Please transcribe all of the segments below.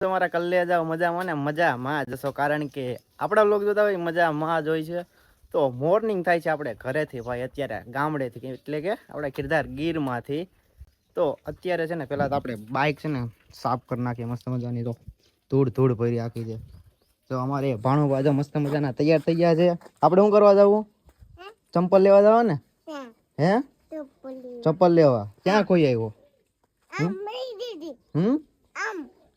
તમારા કલ્લે જાવ મજામાં ને મજામાં જશો, કારણ કે આપણા લોક જોતા હોય મજામાં જ હોય છે. તો મોર્નિંગ થાય છે આપણે ઘરેથી ભાઈ અત્યારે ગામડેથી, એટલે કે આપણે કિરદાર ગીરમાંથી. તો અત્યારે છે ને પેલા તો આપણે બાઇક છે ને સાફ કરી નાખીએ મસ્ત મજાની. તો ધૂળ ભરી આખી છે. તો અમારે ભાણું બાજુ મસ્ત મજાના તૈયાર થઈ ગયા છે. આપણે શું કરવા જવું? ચંપલ લેવા જવા ને? હે ચપ્પલ લેવા ક્યાં કોઈ આવ્યો?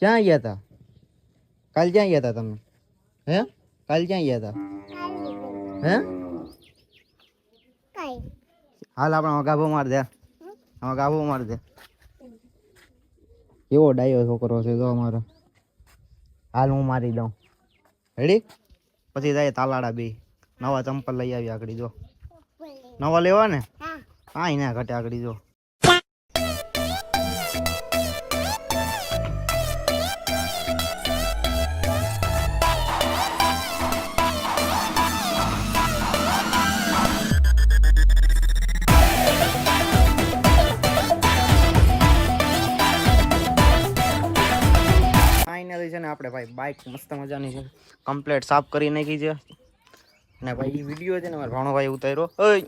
ક્યાં ગયા તા? કાલ ક્યાં ગયા તા તમે? હે કાલ ક્યાં ગયા તા? હે હાલ આપણે ગાભો માર દે. આમાં ગાભો માર દે. કેવો ડાયો છોકરો છે જો અમારો. હાલ હું મારી દઉં. રેડી? પછી જાય તાલાડા બે નવા ચંપલ લઈ આવી આગળ. જો નવા લેવા ને? હા એના ઘટે આગળ. જો છે ને આપણે ભાઈ બાઇક મસ્ત મજાની છે, કમ્પ્લીટ સાફ કરી નાખી છે. ને ભાઈ એ વિડીયો છે ને મારો ભાણો ભાઈ ઉતાર્યો. ઓય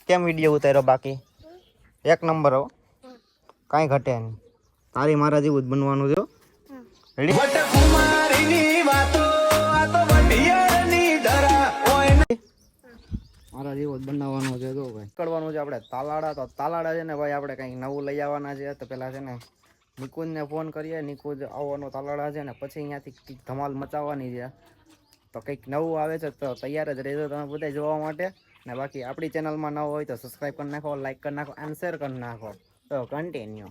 કેમ વિડીયો ઉતાર્યો? બાકી એક નંબર હો, કાંઈ ઘટે નહીં. તારી મારા જેવું જ બનવાનું છે. રેડી? મારા જેવો જ બનાવવાનો છે. તો ભાઈ કરવાનું છે આપણે તાલાડા. તો તાલાડા છે ને ભાઈ આપણે કંઈક નવું લઈ આવવાના છે. તો પેલા છે ને નિકુંજને ફોન કરીએ. નિકુંજ આવવાનો તાલાડા છે ને પછી અહીંયાથી કંઈક ધમાલ મચાવવાની છે. તો કંઈક નવું આવે છે તો તૈયાર જ રહેજો તમે બધા જોવા માટે. ને બાકી આપણી ચેનલમાં નવો હોય તો સબસ્ક્રાઈબ કરી નાખો, લાઈક કરી નાખો અને શેર કરી નાખો. તો કન્ટિન્યુ.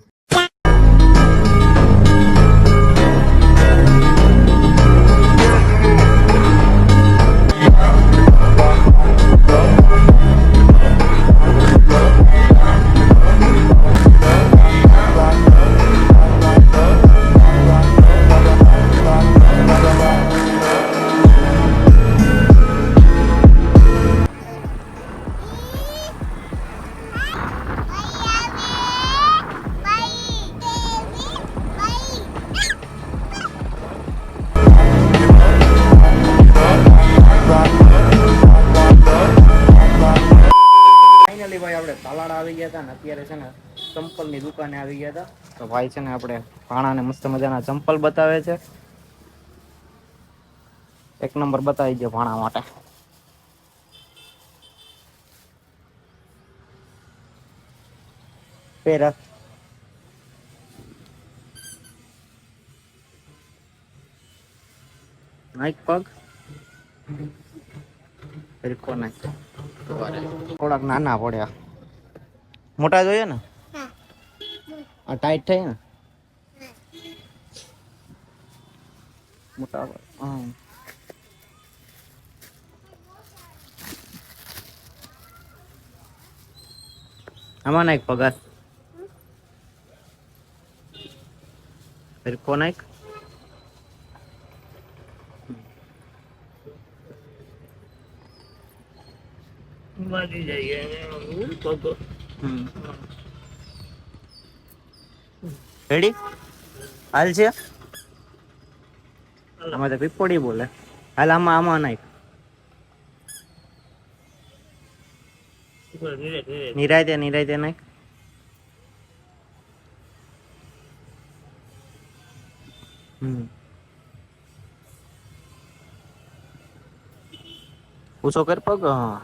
આપણે તાલાડા આવી ગયા હતા ને અત્યારે છે ને ચંપલની દુકાને આવી ગયા હતા. તો ભાઈ છે ને આપણે ભાણાને મસ્ત મજાના ચંપલ બતાવે છે. એક નંબર બતાવી દો ભાણા માટે. પેરા નાઈક પગ થોડાક નાના પડ્યા, મોટા જોઈએ ને. આ ટાઈટ થાય ને મોટા. આમાં નાખ પગાર ફેરકો નાખ. બાજી જાય રેડી? હાલ છે આમાં તો પીપોડી બોલે. હાલ આમાં નાખ. નિરાયતે નાખ. પૂછો કર પગ. હા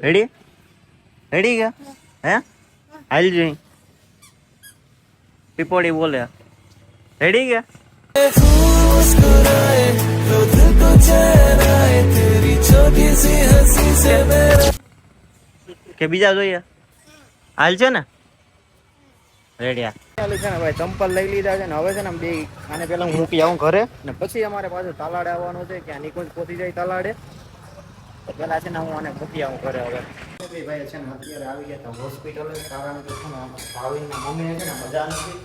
રેડી? રેડી ગયા? હે હાલ જોઈ પીપોડી બોલે. રેડી ગયા? કે બીજા જોઈએ? હાલ છે ને રેડિયા છે ને ભાઈ. ચંપલ લઈ લીધા છે ને હવે છે ને બે આને પેલા હું મૂકી આવું ઘરે ને પછી અમારે પાછું તાલાડે આવવાનું છે. કે નિકુંજ પહોંચી જાય તાલાડે તો પેલા છે ને હું આને મૂકી આવું ઘરે. હવે ભાઈ છે ને અત્યારે આવી ગયા હતા હોસ્પિટલ, કારણ કે છે ને ભાવિનના મમ્મીને છે ને મજા નથી.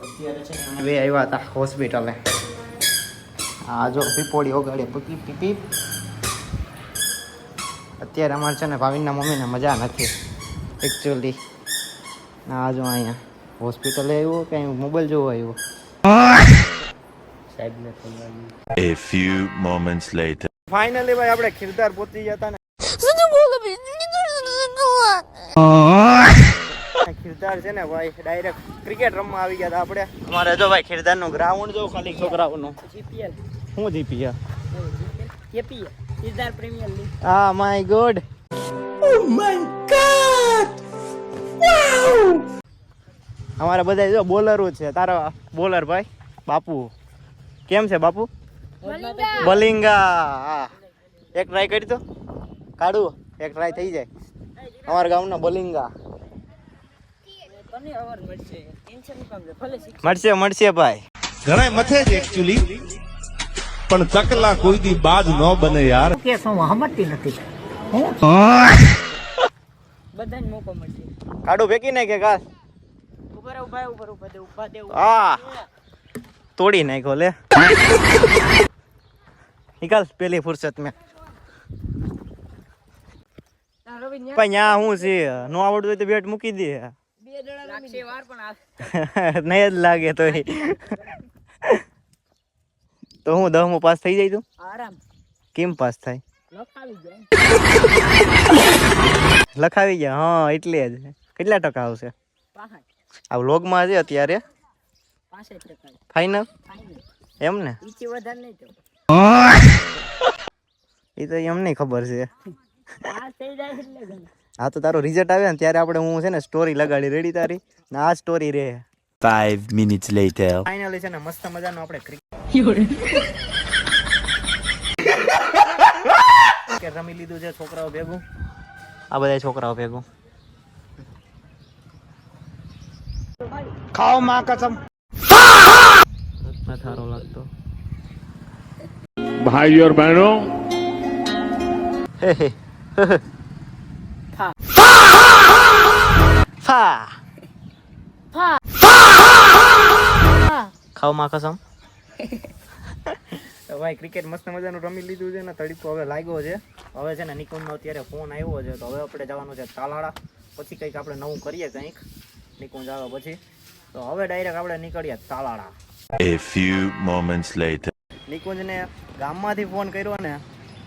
અત્યારે છે ને બે આવ્યા હતા હોસ્પિટલે. આ જો પીપોડી ઓગાડે પીપી પીપી. અત્યારે અમારે છે ને ભાવિનના મમ્મીને મજા નથી એકચ્યુઅલી. આ જો અહીંયા હોસ્પિટલે આવ્યો કે અહીં મોબાઈલ જોવા આવ્યો A few moments later. Finally ભાઈ આપણે ખીરધાર પહોંચી જતા ને ખીરધાર છે ને ભાઈ ડાયરેક્ટ ક્રિકેટ રમવા આવી ગયા હતા આપણે. અમારે જો ભાઈ ખીરધાર નું ગ્રાઉન્ડ જો ખાલી છોકરાઓનું જીપીએલ શું GPA KPL Khirdhar premier league. હા my god oh my god wow. અમારા બધા જો બોલરો છે. તારા બોલર ભાઈ બાપુ કેમ છે બાપુ? બલિંગા. હા એક ટ્રાય કરી તો કાઢું એક ટ્રાય થઈ જાય. અમારા ગામના બલિંગા તમને અવાર મળશે ટેન્શન કામ છે ભલે મળશે મળશે ભાઈ. ઘણા મથે છે એકચ્યુઅલી પણ ચકલા કોઈ દી બાજ ન બને યાર. કેસો હમતી નથી બધાને મોકો મળશે. કાઢું ફેંકી નાખે કાસ. ઉભા દે આ તોડી નાખ્યો લે. નિકાલ પેલી ફુરસત મેં પણ યા હું છે નો આવડતું હોય તો બેટ મૂકી દે. લાગશે વાર પણ આ નહીં જ લાગે તો તો હું 10મું પાસ થઈ જાય તું આરામ કેમ પાસ થાય? લખાવી જાય લખાવી ગયા. હા એટલે જ. કેટલા ટકા આવશે 65 આ વ્લોગમાં છે અત્યારે 65% ફાઇનલ ફાઈનલ એમ ને? ઈથી વધારે નહીં તો એ તો એમને ખબર છે. આ થઈ જાય એટલે ગમે. હા તો તારો રિઝલ્ટ આવે ને ત્યારે આપણે હું છે ને સ્ટોરી લગાડી રેડી તારી ને આ સ્ટોરી રે. 5 minutes later. ફાઇનલી છે ને મસ્ત મજાનો આપણે ક્રિકેટ રમી લીધું છે છોકરાઓ ભેગું. આ બધા છોકરાઓ ભેગું ખાઓ માં કસમ નથી સારો લાગતો ભાઈઓ और बहनों ખાઓ માં કસમ. ભાઈ ક્રિકેટ મસ્ત મજાનું રમી લીધું છે ને તડીકો હવે લાગ્યો છે. હવે છે ને નિકુંજનો અત્યારે ફોન આવ્યો છે તો હવે આપણે જવાનું છે તાલાળા. પછી કંઈક આપણે નવું કરીએ કંઈક નિકુંજ આવે પછી. તો હવે ડાયરેક્ટ આપણે નીકળીએ Talala. A few moments later. નિકુંજને ગામમાંથી ફોન કર્યો ને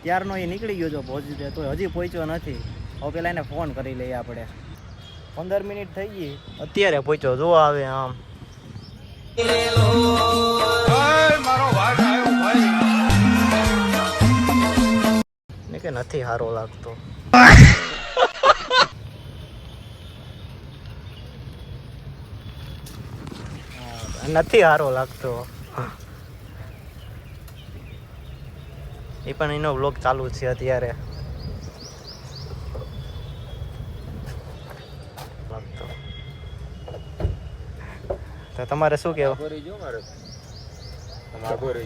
ત્યારનો એ નીકળી ગયો છે પહોંચી તો હજી પહોંચ્યો નથી. હવે પેલા એને ફોન કરી લઈએ આપણે. 15 મિનિટ થઈ ગઈ અત્યારે પહોંચ્યો. જો આવે આમ કે નથી સારો લાગતો. નથી સારો લાગતો એ પણ એનો વ્લોગ ચાલુ છે અત્યારે. તો તમારે શું કેવું?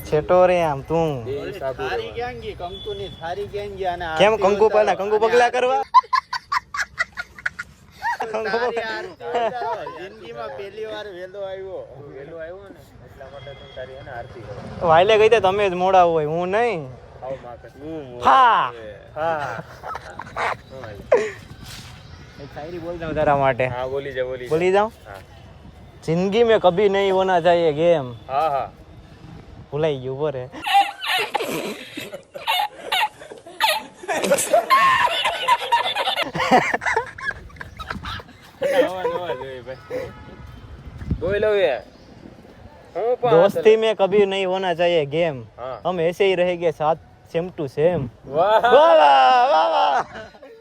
છેટો રે આમ તું કેમ કંકુ પેલા કંકુ પગલા કરવા વાયલે ગઈ તે તમે જ મોડા હોય હું નહીં. હા એક શાયરી બોલ દઉં તારા માટે. हाँ बोली जा બોલી જાઉં. जिंदगी में कभी नहीं होना चाहिए गेम. हाँ हाँ ભૂલાઈ ગયું બોરે. बोलो ये दोस्ती में कभी नहीं होना चाहिए गेम. हाँ. हम ऐसे ही रहेंगे साथ सेम टू सेम. वाह वाह वाह वाह वाह.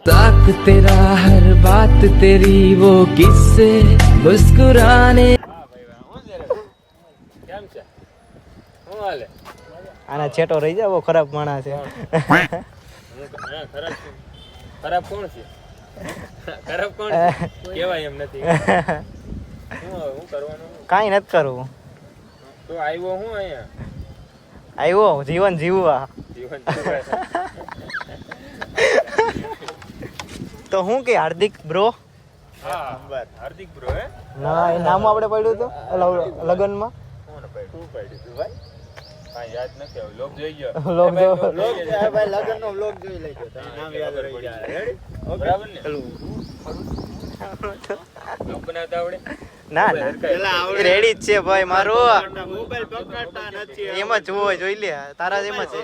ताक तेरा हर बात तेरी वो किससे मुस्कुराने કેમ છે હું હાલે આના છેટો રહી જાવ ખરાબ માણસ છે. ખરાબ કોણ છે ખરાબ કોણ છે કેવાય એમ નથી હું કરવાનું કાંઈ નથી કરવું. તો આવ્યો હું અહીંયા આવ્યો જીવન જીવવા. જીવન તો હું કે હાર્દિક બ્રો. હા હાર્દિક બ્રો હે ના એ નામ આપણે પડ્યું હતું લગનમાં. કોણ ભાઈ તું પાડ્યું તું ભાઈ હા યાદ નથી આવ્યું લોક જોઈ ગયો લોક જો ભાઈ લગનનો વ્લોગ જોઈ લેજો નામ યાદ રહી જાય રેડી બરાબર ને લોક બનાવતા આવડે ના ના રેડી જ છે ભાઈ મારો એમાં જોવો જોઈ લે તારા એમાં છે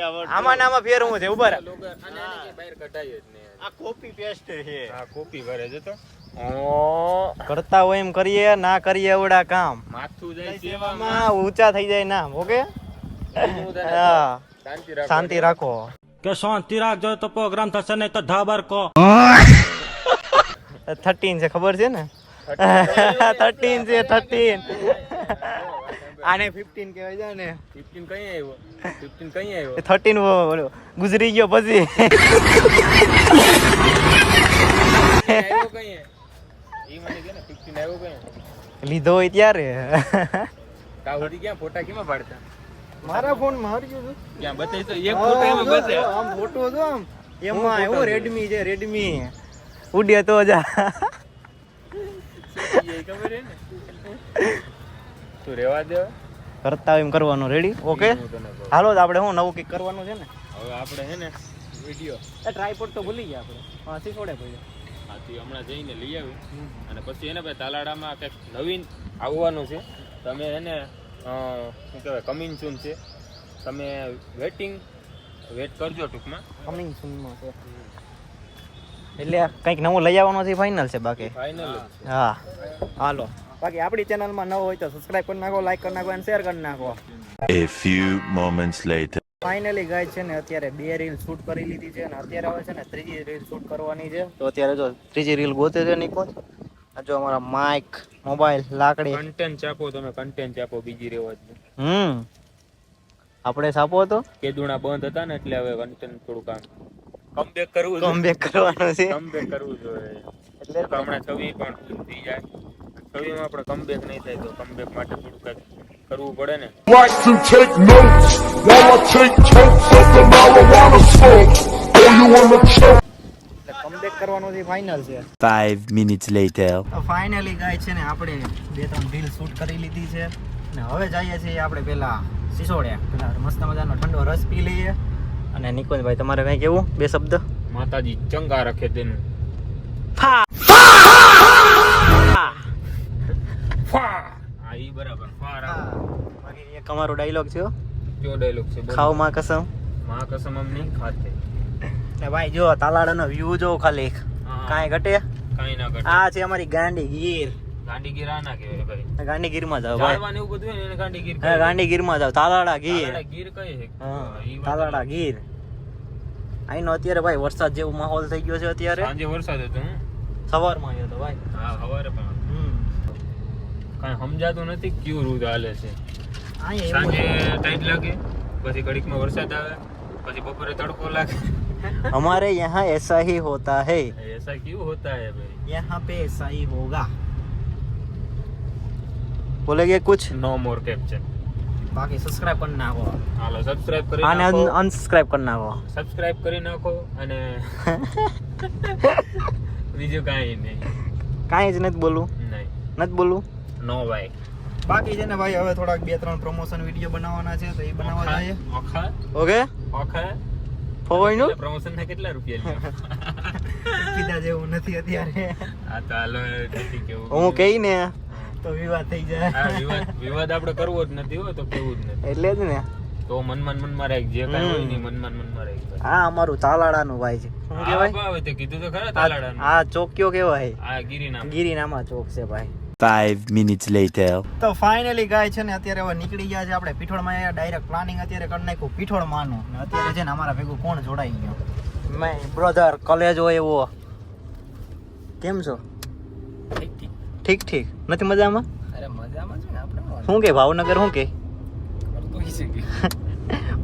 આમાં નામાં ફેર હું છે ઉભા લોકો આને કે બહાર કઢાય જ નહીં આ કોપી પેસ્ટ છે આ કોપી ભરે છે તો કરતા હોય એમ કરીએ ના કરીએ એવડા કામ માથું જાય સેવામાં માં ઊંચા થઈ જાય નામ ઓકે હા શાંતિ રાખો શાંતિ રાખો કે શાંતિ રાખજો તો પ્રોગ્રામ થશે નહીં તો ધાબર કો 13 છે ખબર છે ને 13 છે 13 આને 15 કહેવાય છે ને 15 કઈ આવ્યો 15 કઈ આવ્યો 13 ગુજરી ગયો પછી આવ્યો કઈ ઈ મને કે ને 15 આવ્યો કઈ લીધો હોય ત્યારે કાવડી ક્યાં ફોટા કેમાં પાડતા મારા ફોન માં હરી ગયું ક્યાં બતાઈ તો એક ફોટો એમાં બસે આમ ફોટો જો આમ એમાં એવો રેડમી છે રેડમી ઉડે તો જા એ ખબર હે ને તું રેવા દે કરતા એમ કરવાનું રેડી ઓકે હું તને કહું. હાલો તો આપણે હું નવું કંઈક કરવાનું છે ને હવે આપણે હે ને વિડિયો એ ટ્રાયપોડ તો ભૂલી ગયા આપણે હા શીખોડે ભાઈ આથી હમણાં જઈને લઈ આવી અને પછી એને ભાઈ તાલાડામાં કંઈક નવીન આવવાનું છે તમે એને શું કહેવાય કમિંગ સૂન છે તમે વેટ કરજો ટૂંકમાં કમિંગ સૂનમાં છે એટલે કંઈક નવું લઈ આવવાનું છે ફાઇનલ છે બાકી ફાઇનલ હા હાલો બાકી આપણી ચેનલમાં નવો હોય તો સબસ્ક્રાઇબ કરી નાખો લાઈક કરી નાખો અને શેર કરી નાખો A few moments later. Finally ગાય છે ને અત્યારે 2 રીલ શૂટ કરી લીધી છે અને અત્યારે હવે છે ને ત્રીજી રીલ શૂટ કરવાની છે તો અત્યારે જો ત્રીજી રીલ ગોતે છે નિકોન આ જો અમારા માઇક મોબાઈલ લાકડી કન્ટેન્ટ ચાપો તમે કન્ટેન્ટ ચાપો બીજી રેવા જ આપણે છાપો હતો કેદુણા બંધ હતા ને એટલે હવે કન્ટેન્ટ થોડું કામ કમબેક કરવું કમબેક કરવાનો છે કમબેક કરવું જોઈએ એટલે તો હમણાં છવી પણ પૂરી થઈ જાય છવીમાં આપણે કમબેક નહીં થાય તો કમબેક માટે થોડું કંઈક કરવું પડે ને Like to take notes while I take totes of the marijuana smoke. Oh, you wanna choke? Comeback કરવાનું છે ફાઇનલ છે 5 minutes later. તો ફાઇનલી ગાય છે ને આપણે 2-3 રીલ શૂટ કરી લીધી છે અને હવે જઈએ છીએ આપણે પેલા સિસોડ્યા પેલા મસ્ત મજાનો ઠંડો રસ પી લઈએ અને નિકુંજભાઈ તમારે કઈ કેવું બે શબ્દ માતાજી ચંગા રાખે તેનું હા ઈ બરાબર ફાર બાકી એક અમારો ડાયલોગ છે હો. કયો ડાયલોગ છે બોલો. ખાવ માં કસમ માં કસમ અમ નહીં ખાતે ને ભાઈ જો તાલાડાનો વ્યૂ જો ખાલી હા. કાંઈ ઘટે કાઈ ના ઘટે આ છે અમારી ગાંડી ગીર ગાંડીગીર આ ના કહેવાય ભાઈ ગાંડી ગીરમાં જાવ ભાઈ જાળવાને એવું બધું હોય ને એને ગાંડીગીર હા ગાંડી ગીરમાં જાવ તાલાડા ગીર તાલાડા ગીર કઈ છે હા ઈ વાત તાલાડા ગીર અહીંનો અત્યારે ભાઈ વરસાદ જેવો માહોલ થઈ ગયો છે અત્યારે સાંજે વરસાદ હતો હું સવારમાં આવ્યો તો ભાઈ હા સવારે પણ કાંઈ સમજાતું નથી ક્યુ રૂટ હાલે છે અહીંયા સાંજે ટાઈટ લાગે પછી ઘડીકમાં વરસાદ આવે પછી બપોરે તડકો લાગે हमारे यहाँ ऐसा ही होता है ऐसा क्यों होता है भाई यहाँ पे ऐसा ही होगा बोलेगे कुछ नो मोर कैप्चर बाकी सब्सक्राइब कर नाखो હાલો સબસ્ક્રાઇબ કરી आने નાખો अनसब्सक्राइब कर नाखो સબસ્ક્રાઇબ કરી નાખો અને બીજું કાંઈ નહીં કાંઈ જ નથી બોલું નહીં નથી બોલું નો ભાઈ બાકી છે ને ભાઈ હવે થોડાક 2-3 પ્રમોશન વિડીયો બનાવવાના છે તો એ બનાવવા જઈએ ઓખા ઓકે ઓખા ફોઈનું પ્રમોશન ના કેટલા રૂપિયા લ્યો કીધા જેવું નથી અત્યારે આ તો હાલો નથી કેવું હું કહી ને તો વિવાદ થઈ જાય હા વિવાદ આપણે કરવો જ નથી હો તો કેવું જ નથી એટલે જ ને તો મનમાં રાખ જે કાંઈ હોય ને મનમાં રાખ આ અમારું તાલાડાનું ભાઈ છે શું કહેવાય ભાવે તે કીધું તો ખરા તાલાડાનું આ ચોક કયો કહેવાય આ ગિરિનામ ગિરિનામા ચોક છે ભાઈ 5 minutes later. તો ફાઇનલી ગાય છે ને અત્યારે હવે નીકળી ગયા છે આપણે પીઠોડમાં આવ્યા ડાયરેક્ટ પ્લાનિંગ અત્યારે કરી નાખ્યું પીઠોડમાંનું ને અત્યારે છે ને અમારા ભેગું કોણ જોડાઈ ગયો મેં બ્રધર કોલેજ હોય એવો કેમ છો ઠીક ઠીક નથી મજામાં અરે મજામાં છે ને આપણે શું કે ભાવનગર શું કે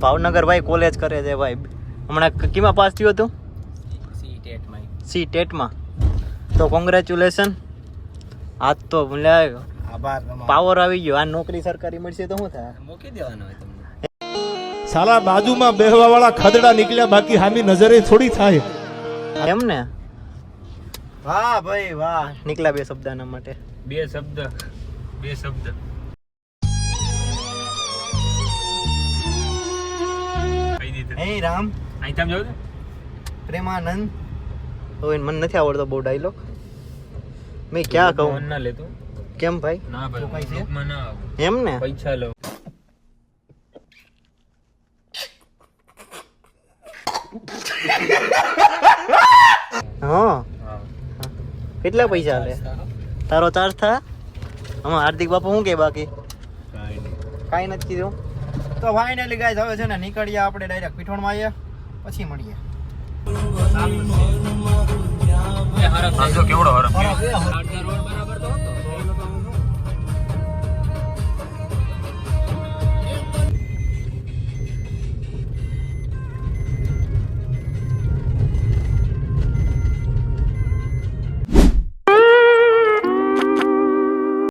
ભાવનગર ભાઈ કોલેજ કરે છે ભાઈ હમણાં કીમાં પાસ થયું હતું સી ટેટમાં તો કોંગ્રેચ્યુલેશન આજ તો આભાર પાવર આવી ગયો આ નોકરી સરકારી મળશે તો શું થાય મૂકી દેવાનો હોય તમને સાલા બાજુમાં બેહવા વાળા ખદડા નીકળ્યા બાકી હામી નજરે થોડી થાય એમ ને વાહ ભાઈ વાહ નીકળ્યા બે શબ્દના માટે બે શબ્દ કહી દીધું હે રામ અહીં તમે જાવ પ્રેમાનંદ ઓય મને નથી આવડતો બહુ ડાયલોગ મેં ક્યાં કહું મન ના લેતું કેમ ભાઈ ના ભાઈ શું કાંઈ છે? ગ્રુપમાં ના આવું. એમ ને પૈસા લો. હા હા. કેટલા પૈસા લે તારો ચાર્જ થા આમાં હાર્દિક બાપુ શું કે બાકી કાંઈ નથી કીધું તો ફાઇનલી ગાઈસ હવે છે ને નીકળીએ આપણે ડાયરેક્ટ પીઠોણમાં આવીએ પછી મળીએ એ હારા કેવડો હારા રોડ બરાબર તો હતો